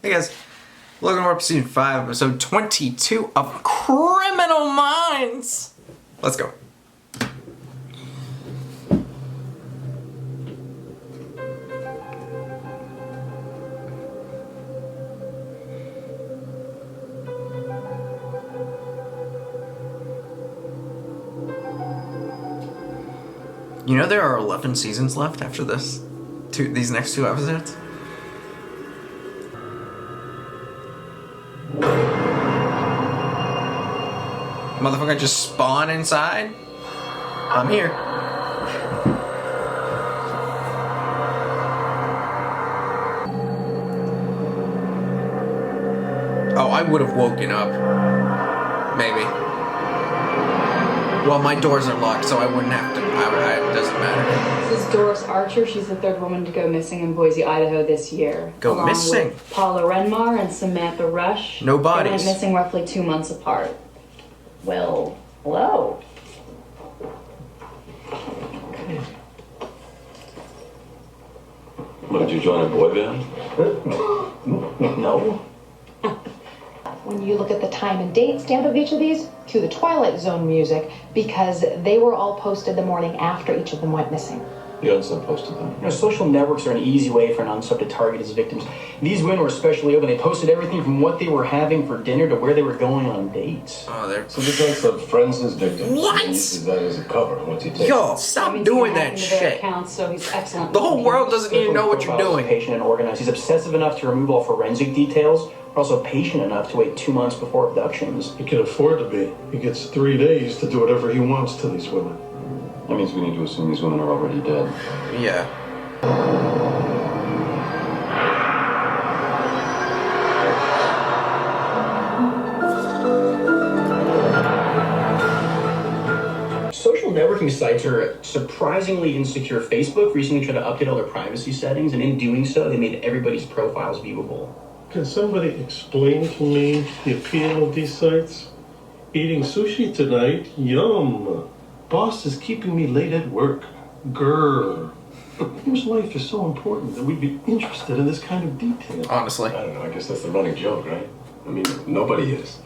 Hey guys, Logan Richardson, Season 5, Episode 22 of Criminal Minds! Let's go. You know there are 11 seasons left after this? These next two episodes? Motherfucker just spawn inside? I'm here. Oh, I would have woken up. Maybe. Well, my doors are locked, so I wouldn't have to. It doesn't matter. This is Doris Archer. She's the third woman to go missing in Boise, Idaho this year. Go missing? With Paula Renmar and Samantha Rush. No bodies. They went missing roughly 2 months apart. Well, hello. What, did you join a boy band? No. When you look at the time and date stamp of each of these, to the Twilight Zone music, because they were all posted the morning after each of them went missing. The unsub posted them. You know, social networks are an easy way for an unsub to target his victims. These women were especially open. They posted everything from what they were having for dinner to where they were going on dates. Oh, they're... So this unsub friends his victims. What? He uses that as a cover once he takes Yo, stop doing that shit. Accounts, so he's excellent. The whole world doesn't even know what you're doing. Patient and organized. He's obsessive enough to remove all forensic details, but also patient enough to wait 2 months before abductions. He can afford to be. He gets 3 days to do whatever he wants to these women. That means we need to assume these women are already dead. Yeah. Social networking sites are surprisingly insecure. Facebook recently tried to update all their privacy settings, and in doing so, they made everybody's profiles viewable. Can somebody explain to me the appeal of these sites? Eating sushi tonight? Yum. Boss is keeping me late at work. Grr. Whose life is so important that we'd be interested in this kind of detail? Honestly. I don't know, I guess that's the running joke, right? I mean, nobody is.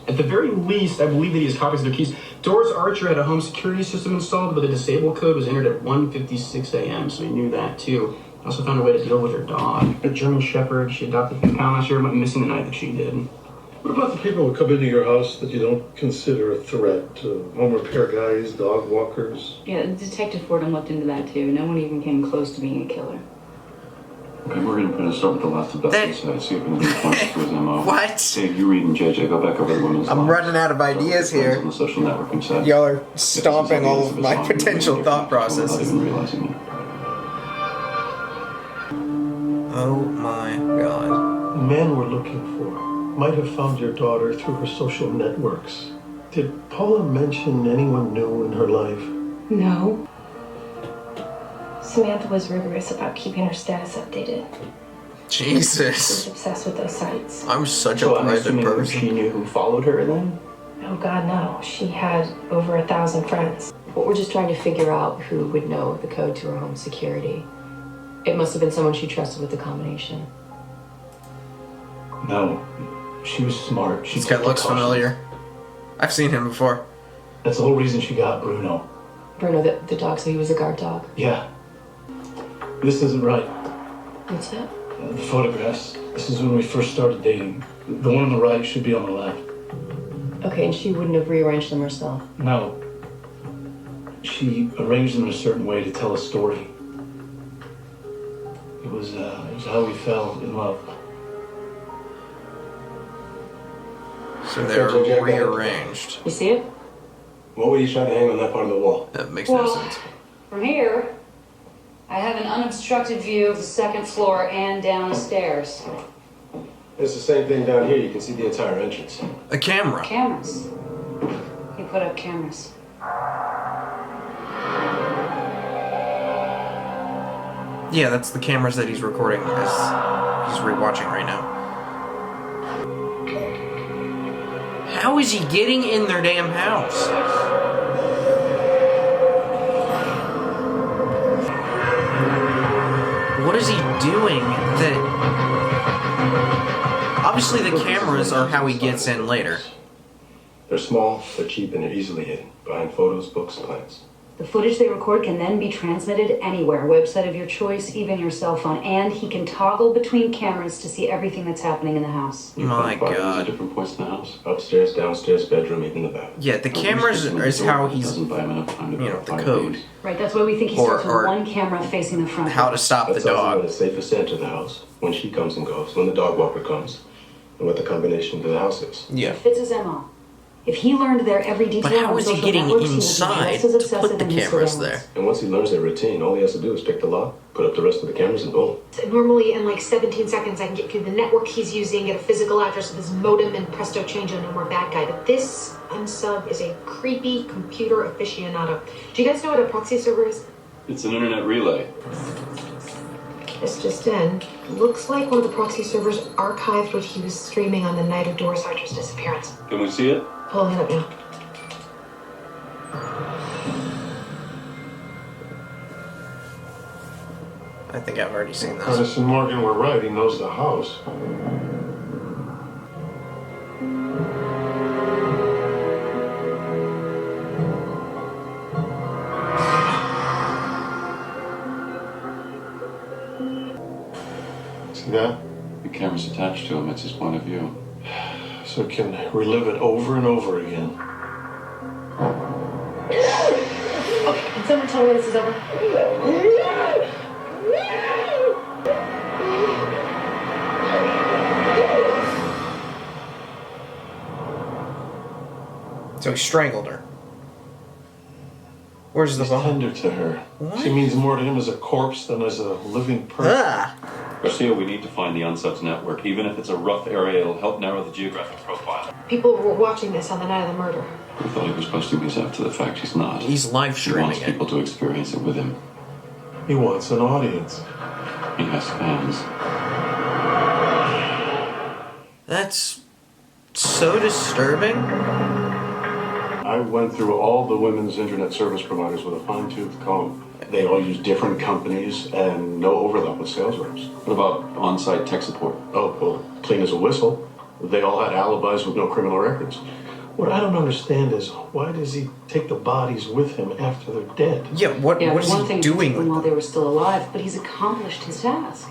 At the very least, I believe that he has copies of their keys. Doris Archer had a home security system installed, but the disable code was entered at 1:56 a.m., so he knew that too. Also found a way to deal with her dog. A German Shepherd she adopted from town last year, went missing the night that she did. What about the people who come into your house that you don't consider a threat? Home repair guys, dog walkers? Yeah, Detective Fordham looked into that too. No one even came close to being a killer. Okay, we're gonna start with the last abduction site, see if we can get points to his MO. What? Hey, you read and JJ, go back over the women's I'm lives. running out of ideas here. On the social networking site. Y'all are stomping all of my potential thought Without processes. even realizing it. Oh my god. The man we're looking for might have found your daughter through her social networks. Did Paula mention anyone new in her life? No. Samantha was rigorous about keeping her status updated. She was Jesus. obsessed with those sites. I'm such a So I'm private assuming person. she knew who followed her then? Oh God, no. She had over 1,000 friends. But we're just trying to figure out who would know the code to her home security. It must have been someone she trusted with the combination. No, she was smart. This guy looks familiar. I've seen him before. That's the whole reason she got Bruno. Bruno, the dog, so he was a guard dog. Yeah. This isn't right. What's that? The photographs. This is when we first started dating. The one on the right should be on the left. Okay, and she wouldn't have rearranged them herself. No. She arranged them in a certain way to tell a story. It was how we fell in love. So they're rearranged. You see it? What were you trying to hang on that part of the wall? That makes no Well, sense. from here, I have an unobstructed view of the second floor and down the stairs. It's the same thing down here. You can see the entire entrance. A camera. Cameras. He put up cameras. Yeah, that's the cameras that he's recording as he's rewatching right now. How is he getting in their damn house? What is he doing that... obviously the cameras are how he gets in later. They're small, they're cheap, and they're easily hidden behind photos, books, plans. The footage they record can then be transmitted anywhere, website of your choice, even your cell phone, and he can toggle between cameras to see everything that's happening in the house. My At God. different points in the house. Upstairs, downstairs, bedroom, even the bathroom. Yeah, the cameras is how he's, Doesn't buy him enough time to the verify code. these. Right, that's why we think he starts with one camera facing the front. How to stop the That tells him when dog. it's safest to enter the house, when she comes and goes, when the dog walker comes, and what the combination to the house is. Yeah. Fits his MO. If he learned their every detail, But how on is he social getting networks, he would be inside just as to obsessive put the in his cameras surveillance. there? And once he learns their routine, all he has to do is pick the lock, put up the rest of the cameras, and boom. Normally, in like 17 seconds, I can get through the network he's using, get a physical address of his modem, and presto change, no more bad guy. But this unsub is a creepy computer aficionado. Do you guys know what a proxy server is? It's an internet relay. This just in. Looks like one of the proxy servers archived what he was streaming on the night of Doris Archer's disappearance. Can we see it? Pulling it up now. I think I've already seen this. Curtis and Morgan were right. He knows the house. See that? The camera's attached to him. It's his point of view. So it can relive it over and over again. Okay, can someone tell me when this is over? So he strangled her. Where's the He's bone? tender to her. What? She means more to him as a corpse than as a living person. Ah! Garcia, we need to find the unsub's network. Even if it's a rough area, it'll help narrow the geographic profile. People were watching this on the night of the murder. We thought he was posting these after the fact. He's not. He's live He streaming wants it. people to experience it with him. He wants an audience. He has fans. That's so disturbing. I went through all the women's internet service providers with a fine-tooth comb. They all use different companies and no overlap with sales reps. What about on-site tech support? Oh, well, clean as a whistle. They all had alibis with no criminal records. What I don't understand is why does he take the bodies with him after they're dead? Yeah, what is one he thing doing to with them while them? they were still alive, but he's accomplished his task.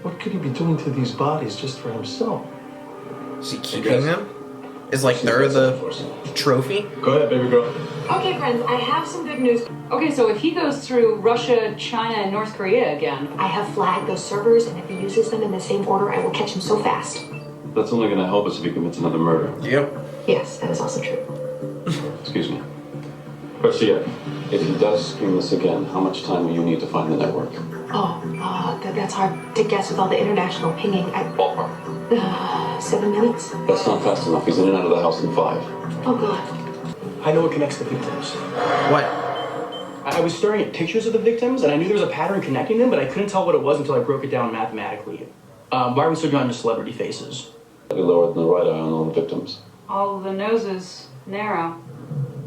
What could he be doing to these bodies just for himself? Is he keeping them? Is like they're the trophy? Go ahead, baby girl. Okay, friends, I have some good news. Okay, so if he goes through Russia, China, and North Korea again, I have flagged those servers, and if he uses them in the same order, I will catch him so fast. That's only going to help us if he commits another murder. Yep. Yes, that is also true. Excuse me. Garcia, if he does scream this again, how much time will you need to find the network? That's hard to guess with all the international pinging. Ballpark. 7 minutes? That's not fast enough. He's in and out of the house in 5. Oh, God. I know what connects the victims. What? I was staring at pictures of the victims, and I knew there was a pattern connecting them, but I couldn't tell what it was until I broke it down mathematically. Why are we still going to celebrity faces? Be lower than the right eye on all the victims. all of the noses narrow.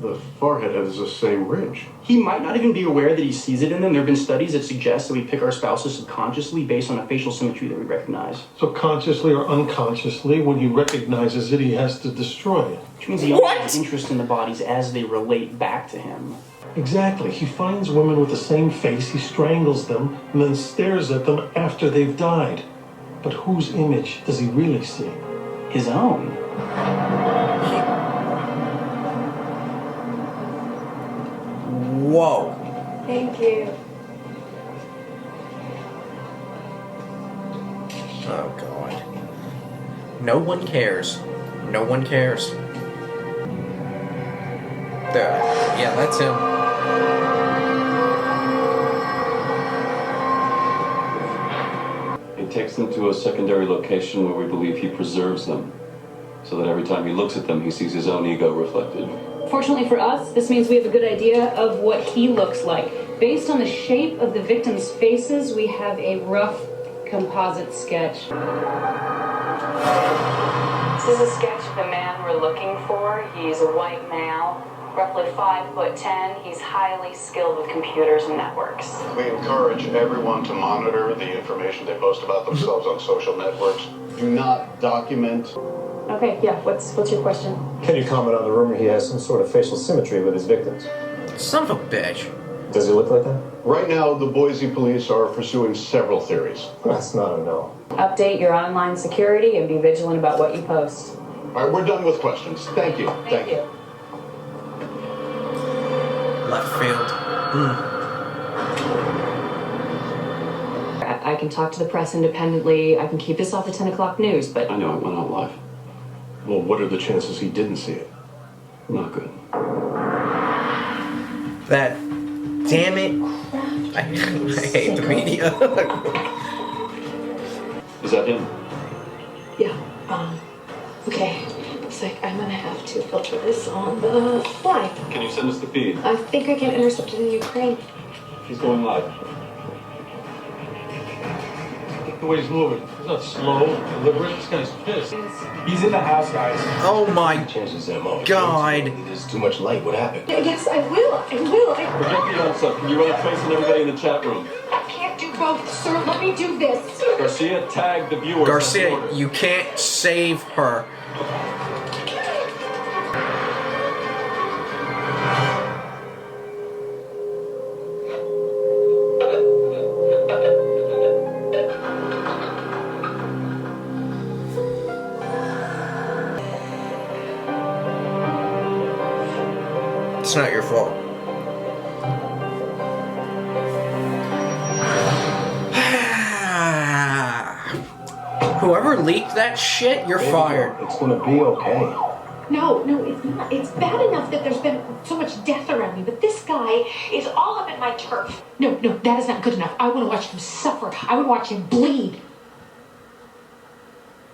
The forehead has the same ridge. He might not even be aware that he sees it in them. There have been studies that suggest that we pick our spouses subconsciously based on a facial symmetry that we recognize. So consciously or unconsciously, when he recognizes it, he has to destroy it. Which means he only has interest in the bodies as they relate back to him. Exactly. He finds women with the same face, he strangles them, and then stares at them after they've died. But whose image does he really see? His own. Whoa. Thank you. Oh, God. No one cares. No one cares. Yeah, that's him. He takes them to a secondary location where we believe he preserves them, so that every time he looks at them, he sees his own ego reflected. Fortunately for us, this means we have a good idea of what he looks like. Based on the shape of the victims' faces, we have a rough composite sketch. This is a sketch of the man we're looking for. He's a white male, roughly 5'10". He's highly skilled with computers and networks. We encourage everyone to monitor the information they post about themselves on social networks. Do not document. Okay, yeah, what's your question? Can you comment on the rumor he has some sort of facial symmetry with his victims? Son of a bitch. Does he look like that? Right now, the Boise police are pursuing several theories. That's not a no. Update your online security and be vigilant about what you post. All right, we're done with questions. Thank you. Thank you. Left field. I can talk to the press independently. I can keep this off the 10 o'clock news, but I know it went out live. Well, what are the chances he didn't see it? Not good. That. Damn it. I hate the media. Is that him? Yeah, okay. Looks like I'm gonna have to filter this on the fly. Can you send us the feed? I think I can intercept it in Ukraine. He's going live. The way he's moving. He's not slow, deliberate. This guy's pissed. He's in the house, guys. Oh my Changes that moment. god. There's too much light. What happened? Yes, I will. Project the unsub. Can you run a trace on everybody in the chat room? I can't do both, sir. Let me do this. Garcia, tag the viewers. Garcia, you can't save her. It's not your fault. Whoever leaked that shit, you're fired. It's gonna be okay. No, it's not. It's bad enough that there's been so much death around me, but this guy is all up in my turf. No, that is not good enough. I want to watch him suffer. I want to watch him bleed.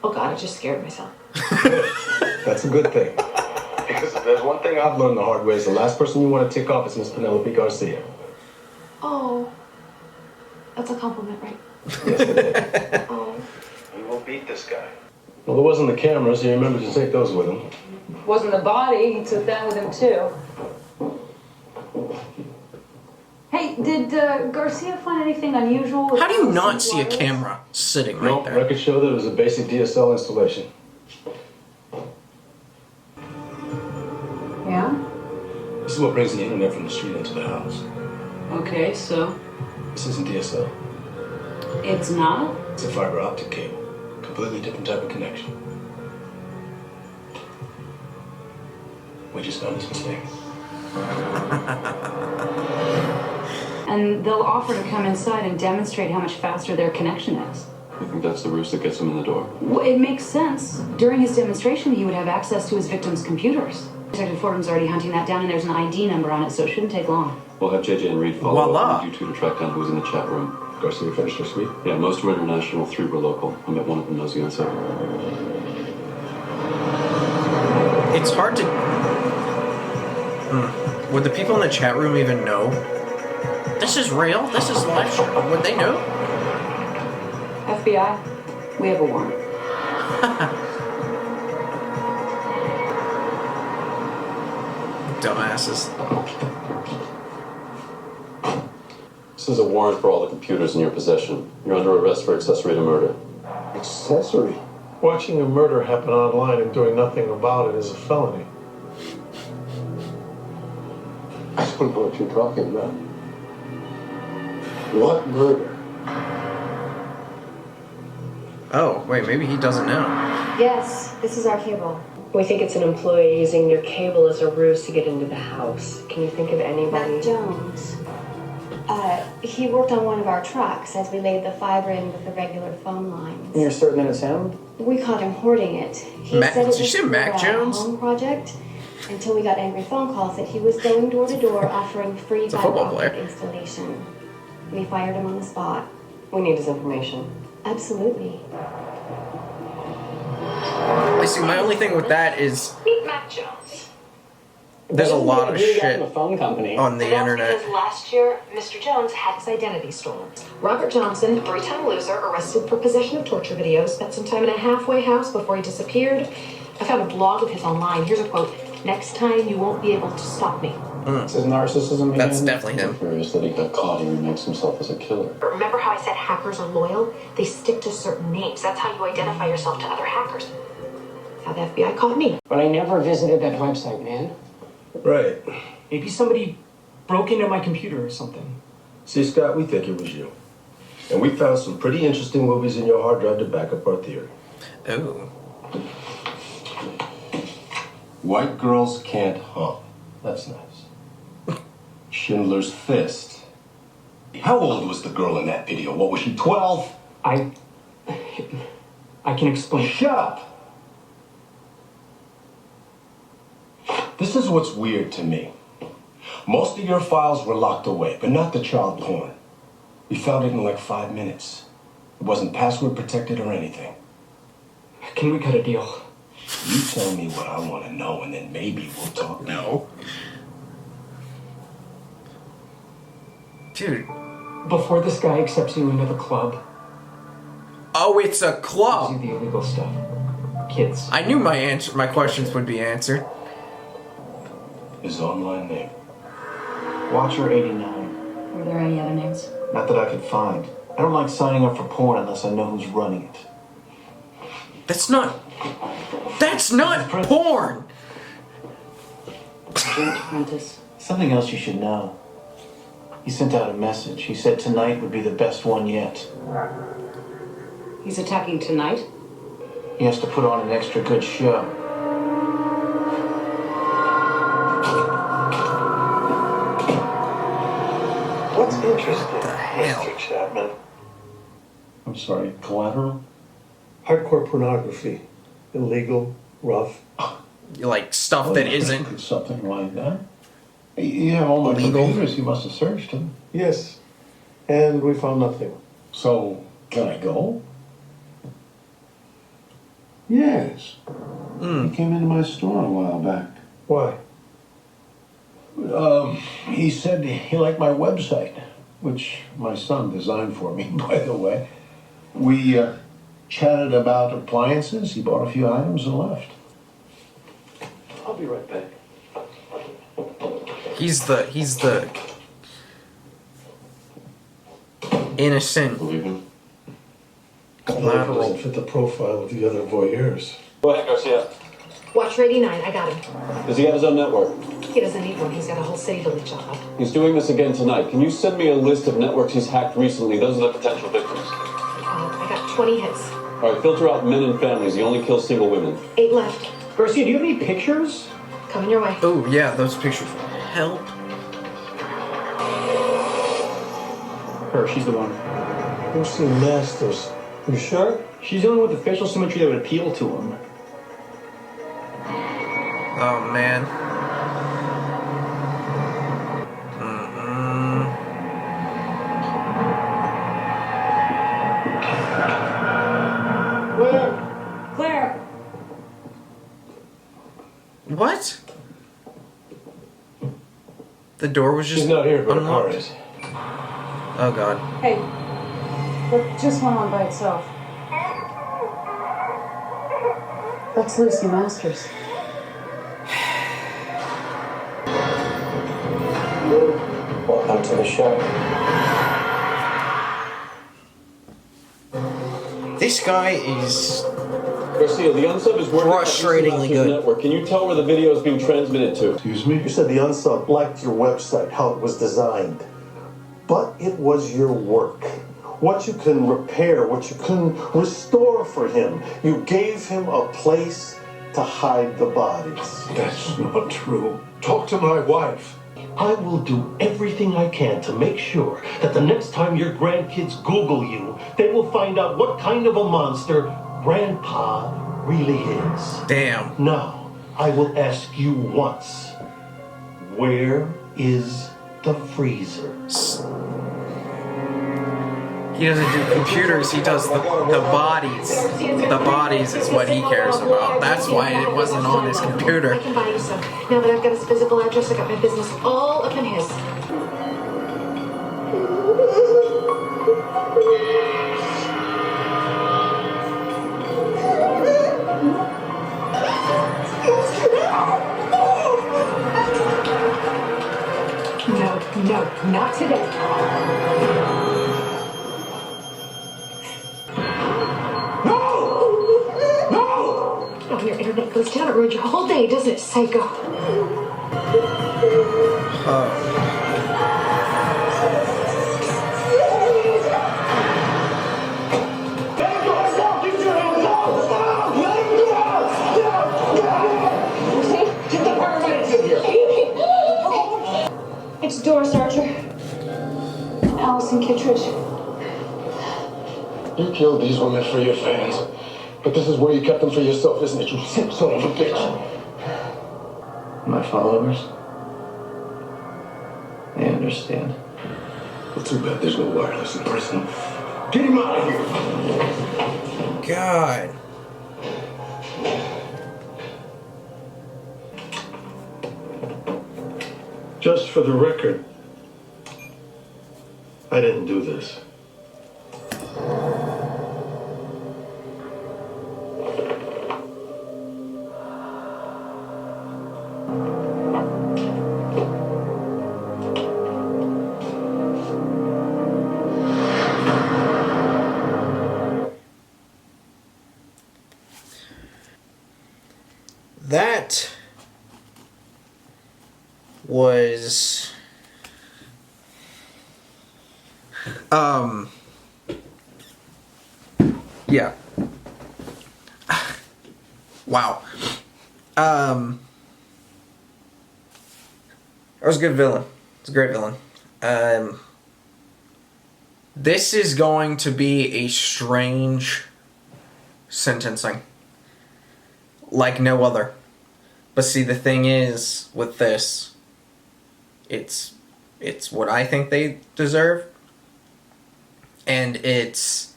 Oh God, I just scared myself. That's a good thing. Because if there's one thing I've learned the hard way is the last person you want to tick off is Miss Penelope Garcia. Oh, that's a compliment, right? Yes, it is. Oh. We will beat this guy. Well, there wasn't the cameras. You remember to take those with him. Wasn't the body, he took that with him too. Hey, did Garcia find anything unusual? How do you not see a camera sitting right there? Records show that it was a basic DSL installation. Yeah? This is what brings the internet from the street into the house. Okay, so This isn't DSL. it's not? It's a fiber optic cable. Completely different type of connection. We just found this mistake. And they'll offer to come inside and demonstrate how much faster their connection is. You think that's the ruse that gets him in the door? Well, it makes sense. During his demonstration, he would have access to his victims' computers. Detective Fordham's already hunting that down, and there's an ID number on it, so it shouldn't take long. We'll have JJ and Reed follow Voila. up with you two to track down who's in the chat room. Garcia finished her sweep. Yeah, most were international, 3 were local. I bet one of them knows the unsub. It's hard to... Would the people in the chat room even know? This is real? This is live stream. Would they know? FBI, we have a warrant. Dumbasses. This is a warrant for all the computers in your possession. You're under arrest for accessory to murder. Accessory? Watching a murder happen online and doing nothing about it is a felony. I don't know what you're talking about. What murder? Oh, wait, maybe he doesn't know. yes, this is our cable. We think it's an employee using your cable as a ruse to get into the house. Can you think of anybody? Matt Jones. He worked on one of our trucks as we laid the fiber in with the regular phone lines. You're certain that it's him? We caught him hoarding it. He Mac- said it did you was say for Mac a Jones? home project until we got angry phone calls that he was going door to door offering free It's a fiber football optic player. installation. We fired him on the spot. We need his information. Absolutely. I see, my only thing with that is Meet Matt Jones. there's a lot of shit from a phone company. on the That's internet. because last year, Mr. Jones had his identity stolen. Robert Johnson, 3-time loser, arrested for possession of torture videos, spent some time in a halfway house before he disappeared. I found a blog of his online. Here's a quote. Next time, you won't be able to stop me. This is narcissism again. That's definitely him. Curious that he got caught. He remakes himself as a killer. Remember how I said hackers are loyal? They stick to certain names. That's how you identify yourself to other hackers. That's how the FBI caught me. But I never visited that website, man. Right. Maybe somebody broke into my computer or something. See, Scott, we think it was you. And we found some pretty interesting movies in your hard drive to back up our theory. Oh. White girls can't hump. That's nice. Schindler's Fist. How old was the girl in that video? What, was she 12? I can explain. Shut up! This is what's weird to me. Most of your files were locked away, but not the child porn. We found it in like 5 minutes. It wasn't password protected or anything. Can we cut a deal? You tell me what I want to know, and then maybe we'll talk. No. Dude. Before this guy accepts you into the club, Oh, it's a do club. the illegal stuff. Kids. I knew my questions would be answered. His online name. Watcher 89. Were there any other names? Not that I could find. I don't like signing up for porn unless I know who's running it. That's not porn. Apprentice. Something else you should know. He sent out a message. He said tonight would be the best one yet. He's attacking tonight? He has to put on an extra good show. What's interesting, hell? Mr. Chapman? I'm sorry, collateral? Hardcore pornography. Illegal, rough. Like stuff that isn't. Something like that. You have all my Illegal. computers. You must have searched them. Yes. And we found nothing. So, can I go? Yes. He came into my store a while back. Why? He said he liked my website, which my son designed for me, by the way. We chatted about appliances. He bought a few items and left. I'll be right back. He's the innocent Believe him? collateral. Doesn't fit the profile of the other voyeurs. Go ahead, Garcia. Watcher 89, I got him. Does he have his own network? He doesn't need one. He's got a whole city to leech off of. He's doing this again tonight. Can you send me a list of networks he's hacked recently? Those are the potential victims. I got 20 hits. All right, filter out men and families. He only kills single women. 8 left. Garcia, do you have any pictures? Coming your way. Oh yeah, those pictures will help. Her, she's the one. Lucy Masters. You sure? She's the one with the facial symmetry that would appeal to him. Oh man. Claire! What? The door was just She's not here, but her car unlocked. is. Oh god. Hey, that just went on by itself. That's Lucy Masters. Welcome to the show. This guy is Garcia, the unsub is working frustratingly good. Network. Can you tell where the video is being transmitted to? Excuse me? You said the unsub liked your website, how it was designed. But it was your work. What you can repair, what you can restore for him. You gave him a place to hide the bodies. That's not true. Talk to my wife. I will do everything I can to make sure that the next time your grandkids Google you, they will find out what kind of a monster Grandpa really is. damn. Now, I will ask you once. Where is the freezer? He doesn't do computers, he does the bodies. The bodies is what he cares about. That's why it wasn't on his computer. I can buy you some. Now that I've got his physical address, I got my business all up in his. No, not today. Oh, your internet goes down. It ruins your whole day, doesn't it, psycho? It's Doris Archer. Allison Kittredge. You killed these women for your fans. But this is where you kept them for yourself, isn't it, you sick son of a bitch? My followers? They understand. Well, too bad there's no wireless in prison. Get him out of here! God. Just for the record, I didn't do this. That was yeah. Wow. That was a good villain. It's a great villain. This is going to be a strange sentencing. Like no other. But see, the thing is, with this, it's what I think they deserve, and it's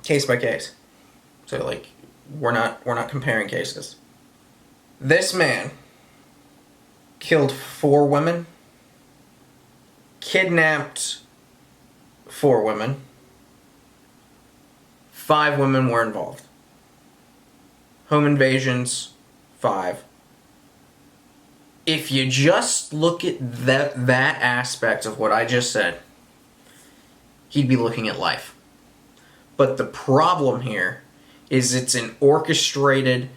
case by case. So, like, we're not comparing cases. This man killed 4 women, kidnapped 4 women, 5 women were involved. Home invasions, 5. If you just look at that aspect of what I just said, he'd be looking at life. But the problem here is it's an orchestrated,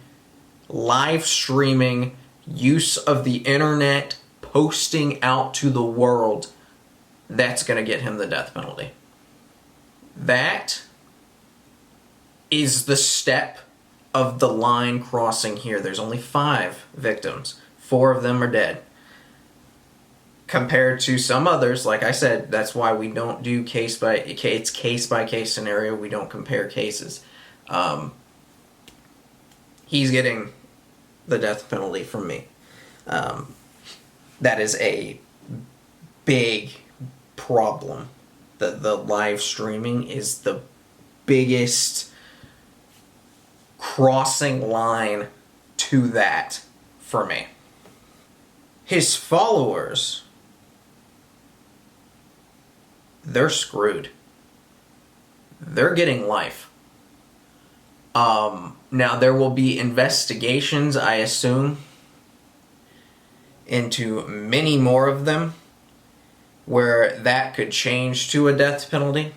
live streaming use of the internet, posting out to the world, that's going to get him the death penalty. That is the step of the line crossing here. There's only 5 victims. 4 of them are dead. Compared to some others, like I said, that's why we don't do case by case scenario. We don't compare cases. He's getting the death penalty from me. That is a big problem. The live streaming is the biggest crossing line to that for me. His followers, they're screwed. They're getting life. Now there will be investigations, I assume, into many more of them, where that could change to a death penalty,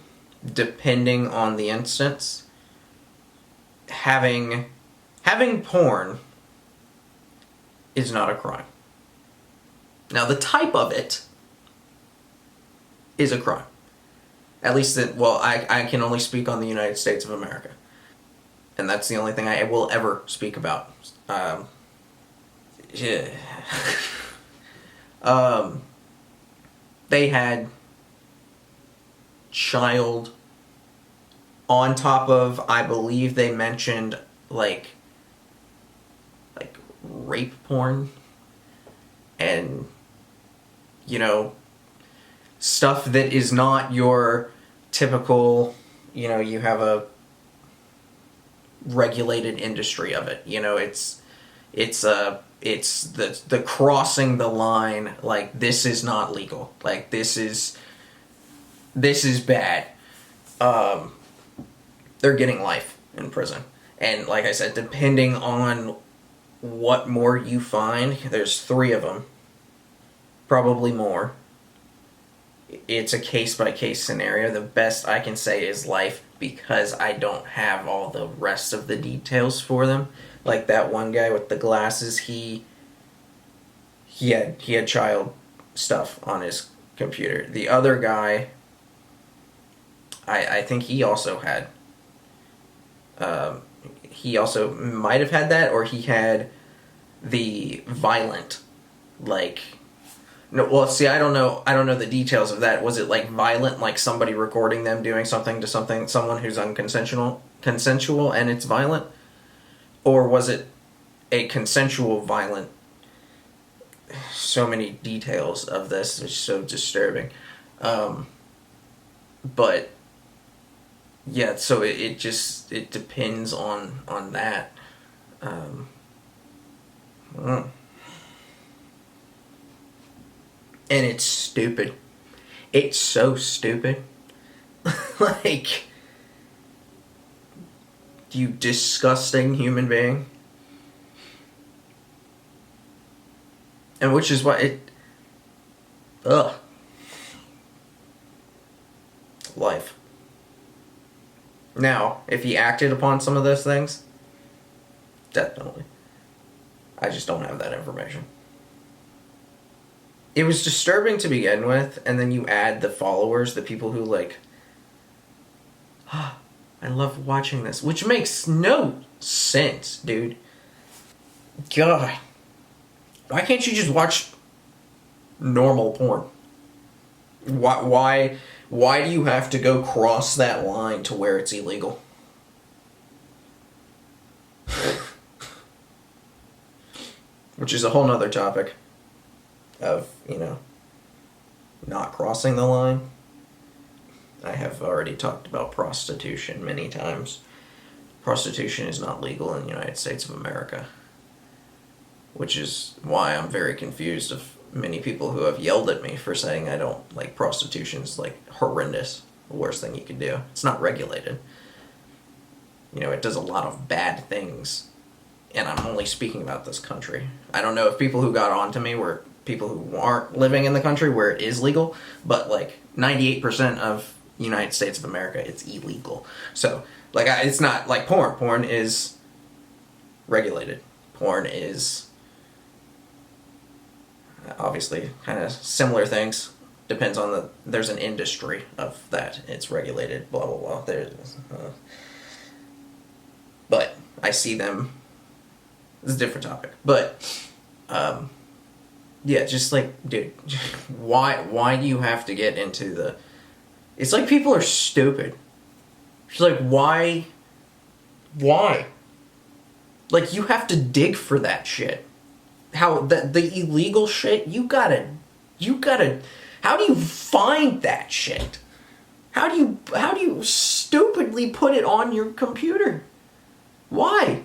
depending on the instance. Having porn is not a crime. Now, the type of it is a crime. At least, I can only speak on the United States of America. And that's the only thing I will ever speak about. They had child on top of, I believe they mentioned, like rape porn. And, stuff that is not your typical, you have a regulated industry of it. It's the crossing the line, like, this is not legal. Like, this is bad. They're getting life in prison. And like I said, depending on what more you find, there's 3 of them, probably more, it's a case-by-case scenario. The best I can say is life, because I don't have all the rest of the details for them. Like that one guy with the glasses, he had child stuff on his computer. The other guy, I think he also had, he also might have had that, or he had the violent, like, no, well, see, I don't know the details of that. Was it like violent, like somebody recording them doing something to someone who's consensual, and it's violent? Or was it a consensual violent? So many details of this is so disturbing. But yeah, so it depends on that. And it's stupid. It's so stupid. Like, you disgusting human being. And which is why it... Ugh. Life. Now, if he acted upon some of those things, definitely. I just don't have that information. It was disturbing to begin with, and then you add the followers, the people who like, oh, I love watching this, which makes no sense, dude. God. Why can't you just watch normal porn? Why do you have to go cross that line to where it's illegal? Which is a whole nother topic of, not crossing the line. I have already talked about prostitution many times. Prostitution is not legal in the United States of America. Which is why I'm very confused of many people who have yelled at me for saying I don't like prostitution. It's like horrendous. The worst thing you can do. It's not regulated. It does a lot of bad things. And I'm only speaking about this country. I don't know if people who got on to me were people who aren't living in the country where it is legal, but like 98% of the United States of America, it's illegal. So, like, it's not like porn. Porn is regulated. Porn is obviously kind of similar things. Depends on there's an industry of that. It's regulated, blah, blah, blah. But I see them. It's a different topic. But, yeah, just like, dude, why do you have to get into the... It's like people are stupid. It's like, why? Like, you have to dig for that shit. How, the illegal shit, you gotta, how do you find that shit? How do you stupidly put it on your computer? Why?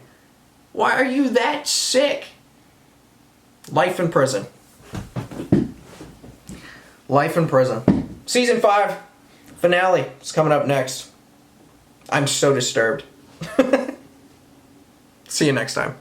Why are you that sick? Life in prison. Life in prison. Season 5 finale is coming up next. I'm so disturbed. See you next time.